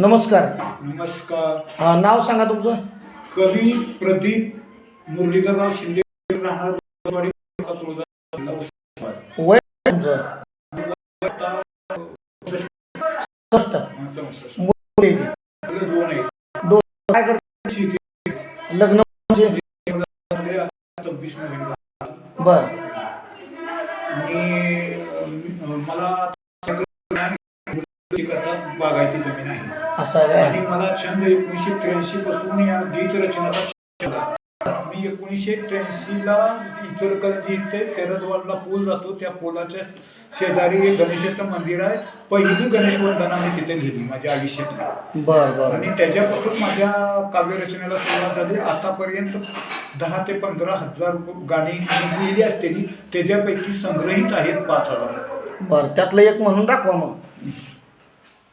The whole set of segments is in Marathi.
नमस्कार. नमस्कार. नाव सांगा तुमचं. कवी प्रदीप मुरलीधरराव शिंदे, राहणार तुळजावाडी, जिल्हा उस्मानाबाद. वय तुमचं. आता 64. मुलं किती? दोन आहेत. दोन. काय करता? शेती. लग्न म्हणजे? 26 नोव्हेंबर. बर. आणि मला बागायती जमीन आहे. असं आहे आणि मला छंद 1983 पासून या गीत रचनाचा छंद आहे. मी 1983 ला इचलकरंजी इथे शरदवाडला पूल जातो, त्या पुलाच्या शेजारी एक गणेशाचं मंदिर आहे. पहिली गणेश वंदना मी तिथे लिहिली माझ्या आयुष्यातली. बर बर. आणि त्याच्यापासून माझ्या काव्यरचनेला सुरुवात झाली. आतापर्यंत 10 ते 15 हजार गाणी लिहिली असलेली, त्याच्यापैकी संग्रहित आहेत 5000. बर, त्यातलं एक म्हणून दाखवा मग.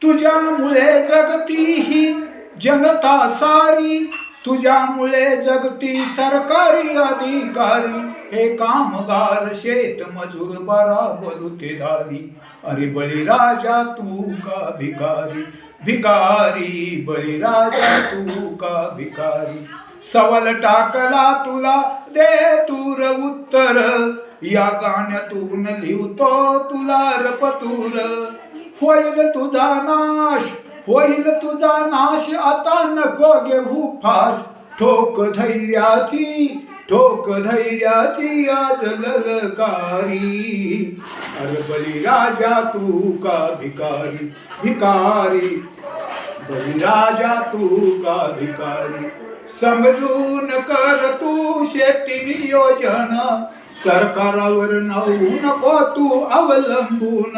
तुझ्यामुळे जगती ही जनता सारी, तुझ्यामुळे जगती सरकारी अधिकारी, हे कामगार शेतमजूर बराबर ते धारी. अरे बळीराजा तू का भिकारी, भिकारी बळीराजा तू का भिकारी. सवाल टाकला तुला दे तूर उत्तर, या गाण्यातून लिहतो तुला रपतूर. होईल तुझा नाश, होईल तुझा नाश, आता नको घेऊ फास. ठोक धैर्याची, ठोक धैर्याची आज ललकारी. अरे बळीराजा तू का भिकारी, भिकारी बळीराजा तू का भिकारी. समजून कर तू शेती नियोजन, सरकारावर राहू नको तू अवलंबून.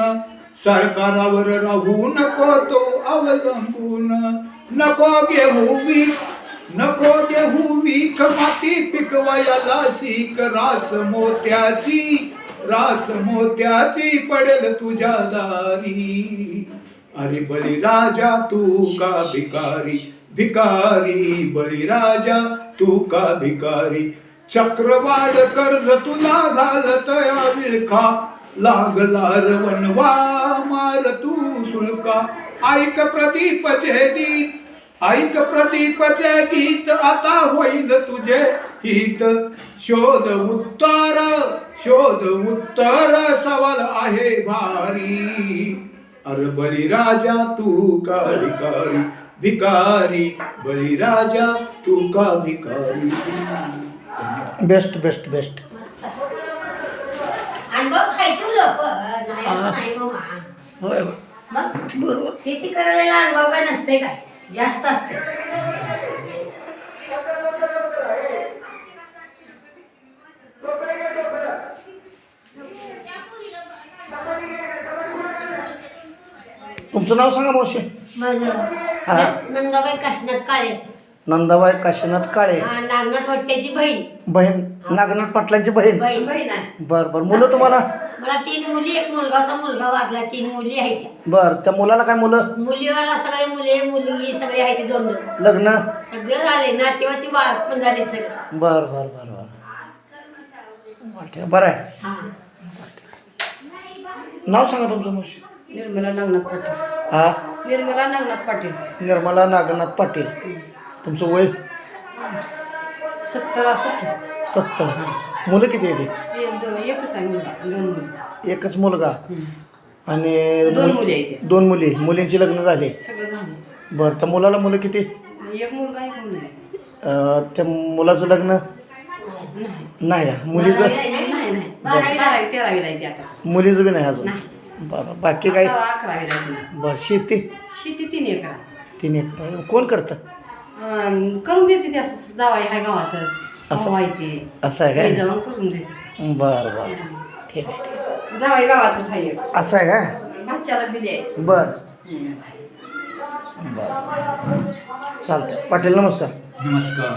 सरकारावर राहू नको तो अवलंबून. नको घेऊ वीक, नको घेऊ वीक, माती पिकवायला शिक. रास मोत्याची, रास मोत्याची पडेल तुझ्या दारी. अरे बळीराजा तू का भिकारी, भिकारी बळीराजा तू का भिकारी. चक्रवाढ कर्ज तुला घालत या विळखा, लागला रवणवा मार तू सुळका. ऐक प्रदीपचे गीत, ऐक प्रदीपचे गीत, आता होईल तुझे हित. शोध उत्तर, शोध उत्तर, सवाल आहे भारी. अरे बळीराजा तू का भिकारी, भिकारी बळीराजा तू का भिकारी. Best best best. होय बरोबर. शेती करायला अनुभव काय नसते, काय जास्त असते. तुमचं नाव सांगा मावशी. माझं नंदाबाई काशीनाथ काळे. नंदाबाई काशीनाथ काळे. नागनाथ वट्ट्याची बहीण. बहीण नागनाथ पाटलांची बहीण. बहीण आहे. बर बर. मुलं तुम्हाला? मला 3 मुली, एक मुलगा होता, मुलगा वारला. 3 मुली आहेत. बर. त्या मुलाला काय मुलं? मुलीवाला सगळे मुले मुलगी सगळे आहेत. 2 लग्न सगळं झाले, नातेवाची वाद पण झाले सगळं. बर बर बर बर. बरं आहे. हा. नाव सांगा तुमचं मावशी. निर्मला नागनाथ पाटील. हा. निर्मला नागनाथ पाटील. निर्मला नागनाथ पाटील. तुमचं वय? 70 असं. 70. मुलं किती आहे? एकच आहे मुलगा, 2 मुली. एकच मुलगा आणि 2 मुली आहेत. 2 मुली. मुलींची लग्न झाले. सगळं झालं. बरं. त्या मुलाला मुलं किती? एक मुलगा, एक मुलगी. त्या मुलाचं लग्न नाही का? मुलीचं? नाही. 12वी-13वी ला आता. मुलीचं बी नाही अजून. बरं. बाकी काय? 11वी ला. बरं. शेती? शेती 3 एकर. 3 एकर. कोण करतं? करून देते ते, असं जावाई आहे गावातच. असं माहिती असं आहे काय? जाऊन करून देते. बरं बरं. ठीक आहे. जावाई गावातच आहे. असं आहे का? भाच्याला दिली आहे. बरं बरं. चालतं. पाटील नमस्कार. नमस्कार.